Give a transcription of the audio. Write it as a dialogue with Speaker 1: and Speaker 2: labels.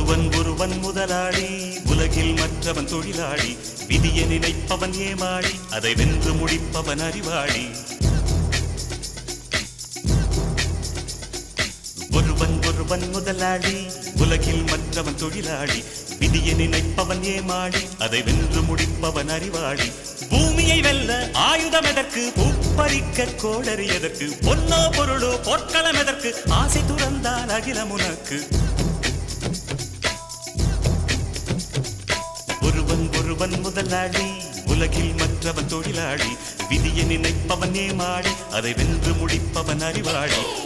Speaker 1: ஒருவன் முதலாளி, உலகில் மற்றவன் தொழிலாளி. விதியை நினைப்பவன் ஏமாளி, அதை வென்று முடிப்பவன் அறிவாளி. ஒருவன் முதலாளி, உலகில் மற்றவன் தொழிலாளி. விதியை நினைப்பவன் ஏமாளி, அதை வென்று முடிப்பவன் அறிவாளி. பூமியை வெல்ல ஆயுதம் எதற்கு, பூப்பறிக்க கோடரி எதற்கு, பொன்னோ பொருளோ பொற்களம் எதற்கு, ஆசை துறந்தால் அகிலம் உனக்கு. ஒருவன் முதலாளி, உலகில் மற்றவன் தொழிலாளி. விதியை நினைப்பவன் ஏமாளி, அதை வென்று முடிப்பவன் அறிவாளி.